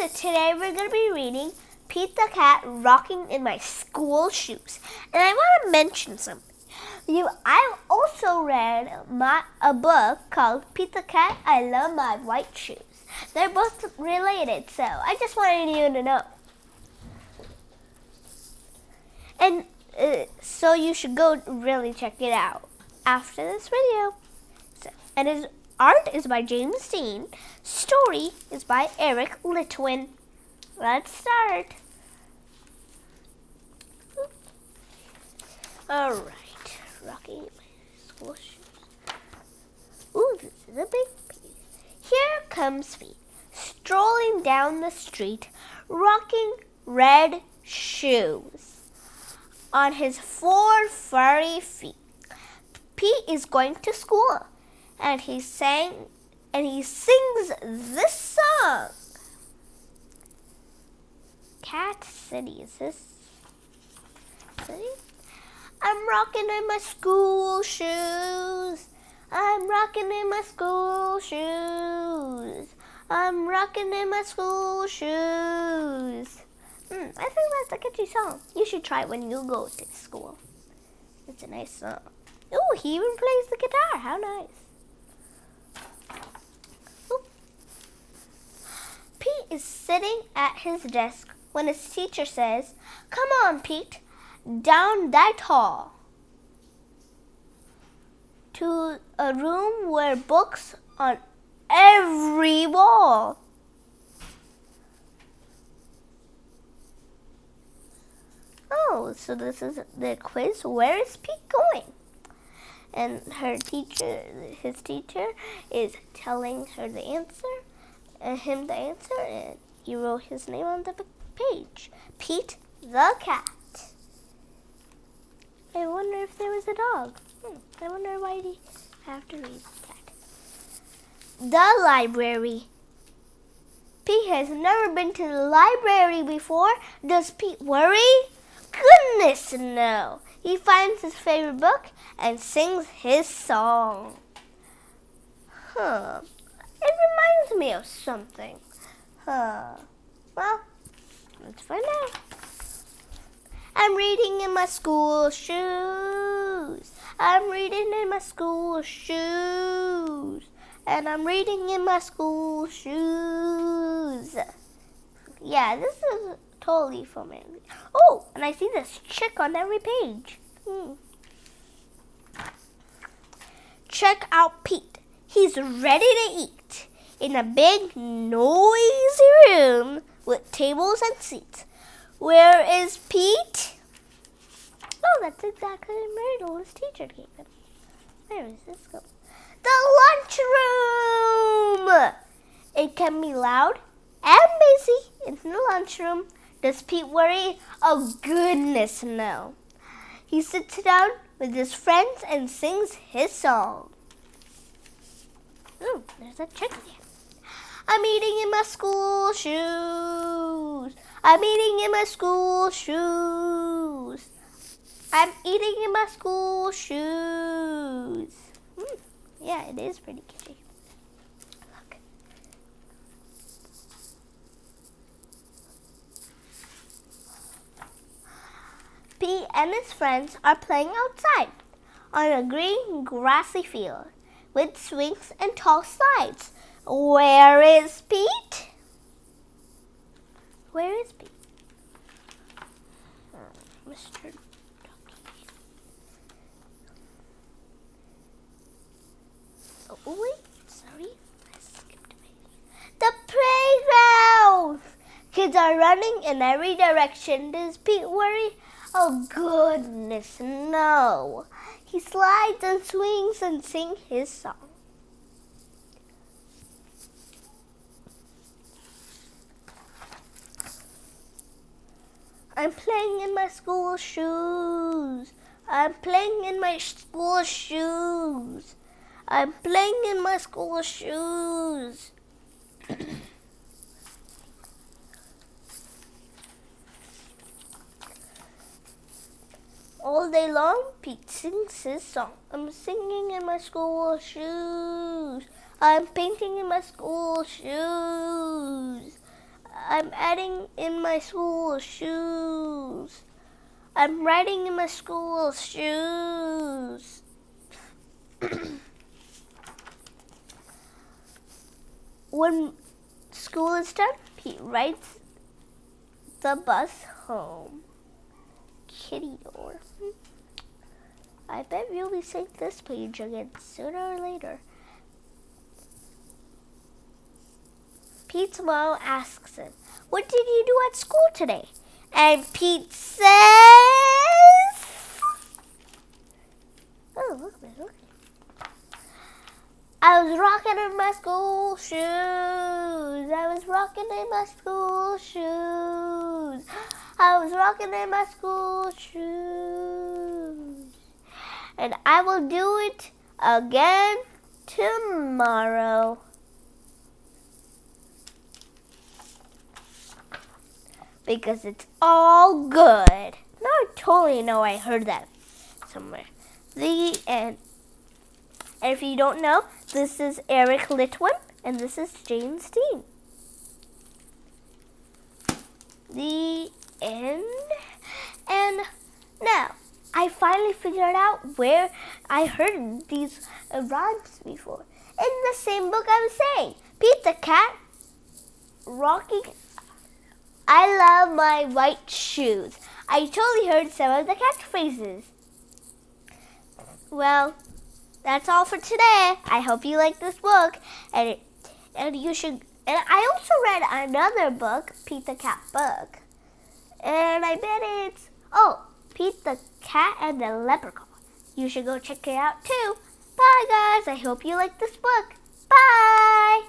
So today we're going to be reading Pete the Cat Rocking in My School Shoes. And I want to mention something. I also read a book called Pete the Cat, I Love My White Shoes. They're both related, so I just wanted you to know. And so you should go really check it out after this video. And his art is by James Dean. Story is by Eric Litwin. Let's start. Alright, rocking my school shoes. Ooh, this is a big piece. Here comes Pete, strolling down the street, rocking red shoes on his 4 furry feet. Pete is going to school, and he sings this song. Cat City, is this city? I'm rocking in my school shoes. I'm rocking in my school shoes. I'm rocking in my school shoes. I think that's a catchy song. You should try it when you go to school. It's a nice song. Oh, he even plays the guitar. How nice. Ooh. Pete is sitting at his desk when his teacher says, "Come on, Pete, down that hall to a room where books on every wall." Oh, so this is the quiz. Where is Pete going? And his teacher is telling her the answer, and he wrote his name on the page. Pete the Cat. I wonder if there was a dog. I wonder why he have to read that. The library. Pete has never been to the library before. Does Pete worry? Goodness, no. He finds his favorite book and sings his song. It reminds me of something. Well, let's find out. I'm reading in my school shoes. I'm reading in my school shoes. And I'm reading in my school shoes. Yeah, this is totally familiar. Oh, and I see this chick on every page. Check out Pete. He's ready to eat in a big, noisy room with tables and seats. Where is Pete? Oh, that's exactly the riddle his teacher gave him. Where is this going? The lunchroom! It can be loud and busy in the lunchroom. Does Pete worry? Oh, goodness, no. He sits down with his friends and sings his song. Oh, there's a chicken here. I'm eating in my school shoes. I'm eating in my school shoes. I'm eating in my school shoes. Yeah, it is pretty catchy. Look. Pete and his friends are playing outside on a green, grassy field with swings and tall slides. Where is Pete? Where is Pete? Mr. Ducky. Oh, wait, sorry. I skipped a page. The playground! Kids are running in every direction. Does Pete worry? Oh, goodness, no. He slides and swings and sings his song. I'm playing in my school shoes. I'm playing in my school shoes. I'm playing in my school shoes. All day long, Pete sings his song. I'm singing in my school shoes. I'm painting in my school shoes. I'm adding in my school shoes. I'm riding in my school shoes. When school is done, Pete rides the bus home. Kitty door. I bet we'll be seeing this page again sooner or later. Pete's mom asks him, "What did you do at school today?" And Pete says, "Oh, look at me. I was rocking in my school shoes. I was rocking in my school shoes. I was rocking in my school shoes. And I will do it again tomorrow." Because it's all good. Now I totally know I heard that somewhere. The end. And if you don't know, this is Eric Litwin and this is Jane Steen. The end. And now, I finally figured out where I heard these rhymes before. In the same book I was saying. Pete the cat, rocking. I love my white shoes. I totally heard some of the catchphrases. Well, that's all for today. I hope you like this book, and you should. And I also read another book, Pete the Cat book, and I bet it's Pete the Cat and the Leprechaun. You should go check it out too. Bye, guys. I hope you like this book. Bye.